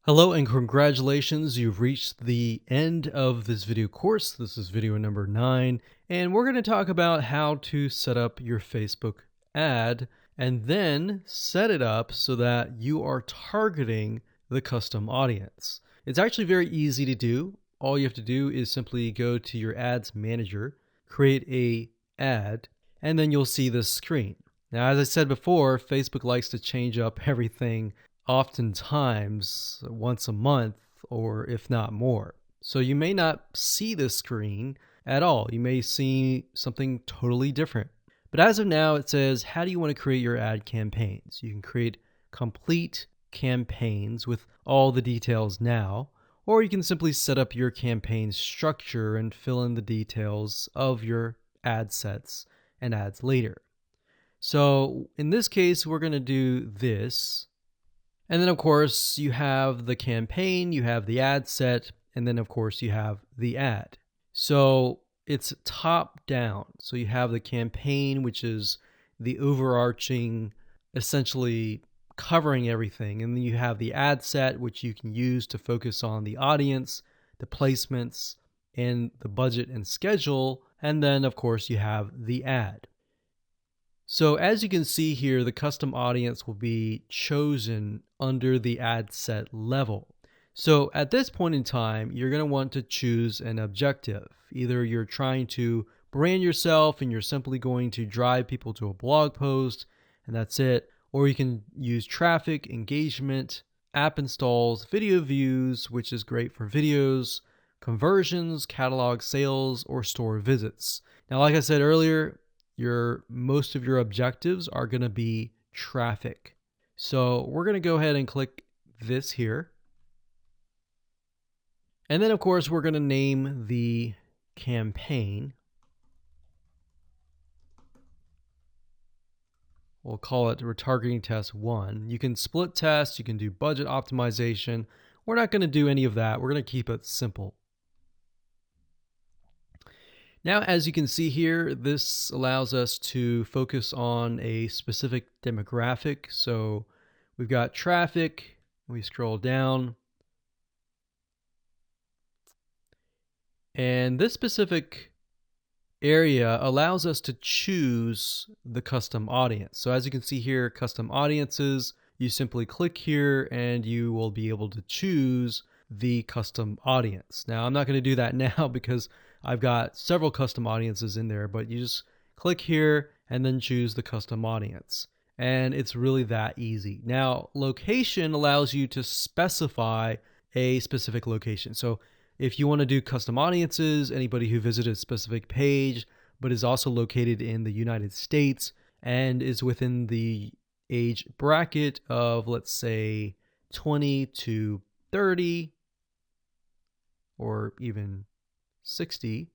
Hello and congratulations, you've reached the end of this video course. This is video number 9, and we're going to talk about how to set up your Facebook ad and then set it up so that you are targeting the custom audience. It's actually very easy to do. All you have to do is simply go to your ads manager, create a ad, and then you'll see this screen. Now, as I said before, Facebook likes to change up everything oftentimes once a month or if not more. So you may not see this screen at all. You may see something totally different. But as of now, it says, how do you want to create your ad campaigns? You can create complete campaigns with all the details now, or you can simply set up your campaign structure and fill in the details of your ad sets and ads later. So in this case, we're going to do this. And then, of course, you have the campaign, you have the ad set, and then, of course, you have the ad. So it's top down. So you have the campaign, which is the overarching, essentially covering everything. And then you have the ad set, which you can use to focus on the audience, the placements, and the budget and schedule. And then, of course, you have the ad. So as you can see here, the custom audience will be chosen under the ad set level. So at this point in time, you're going to want to choose an objective. Either you're trying to brand yourself and you're simply going to drive people to a blog post and that's it, or you can use traffic, engagement, app installs, video views, which is great for videos, conversions, catalog sales, or store visits. Now, like I said earlier, most of your objectives are going to be traffic. So we're going to go ahead and click this here. And then, of course, we're going to name the campaign. We'll call it Retargeting Test 1. You can split test, you can do budget optimization. We're not going to do any of that. We're going to keep it simple. Now, as you can see here, this allows us to focus on a specific demographic. So we've got traffic, we scroll down, and this specific area allows us to choose the custom audience. So as you can see here, custom audiences, you simply click here and you will be able to choose the custom audience. Now, I'm not going to do that now because I've got several custom audiences in there, but you just click here and then choose the custom audience. And it's really that easy. Now, location allows you to specify a specific location. So if you want to do custom audiences, anybody who visited a specific page, but is also located in the United States and is within the age bracket of, let's say, 20 to 30, or even 60,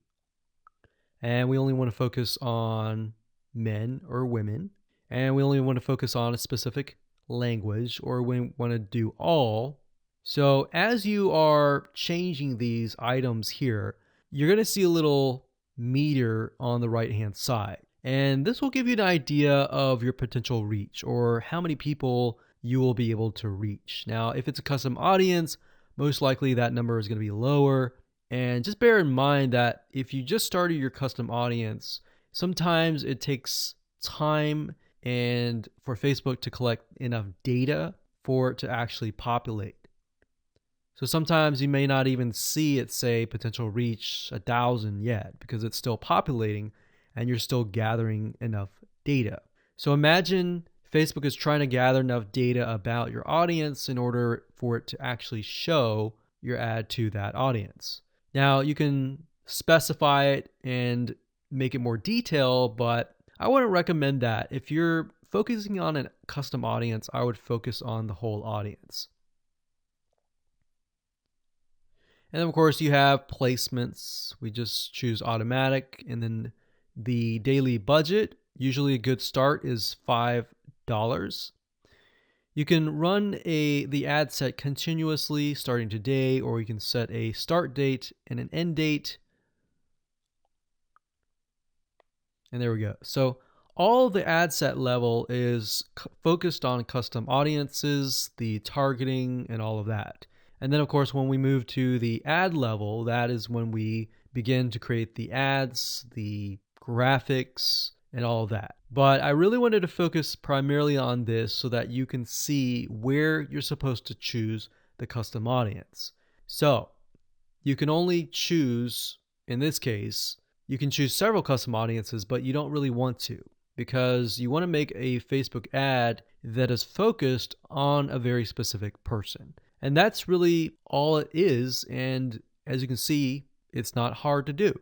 and we only want to focus on men or women, and we only want to focus on a specific language, or we want to do all. So as you are changing these items here, you're going to see a little meter on the right hand side, and this will give you an idea of your potential reach or how many people you will be able to reach. Now, if it's a custom audience, most likely that number is going to be lower. And just bear in mind that if you just started your custom audience, sometimes it takes time and for Facebook to collect enough data for it to actually populate. So sometimes you may not even see it say potential reach 1,000 yet because it's still populating and you're still gathering enough data. So imagine Facebook is trying to gather enough data about your audience in order for it to actually show your ad to that audience. Now, you can specify it and make it more detailed, but I wouldn't recommend that. If you're focusing on a custom audience, I would focus on the whole audience. And then, of course, you have placements. We just choose automatic, and then the daily budget, usually a good start is $5. You can run the ad set continuously starting today, or you can set a start date and an end date. And there we go. So all the ad set level is focused on custom audiences, the targeting, and all of that. And then of course, when we move to the ad level, that is when we begin to create the ads, the graphics, and all of that. But I really wanted to focus primarily on this so that you can see where you're supposed to choose the custom audience. So you can only choose, in this case, you can choose several custom audiences, but you don't really want to, because you want to make a Facebook ad that is focused on a very specific person. And that's really all it is. And as you can see, it's not hard to do.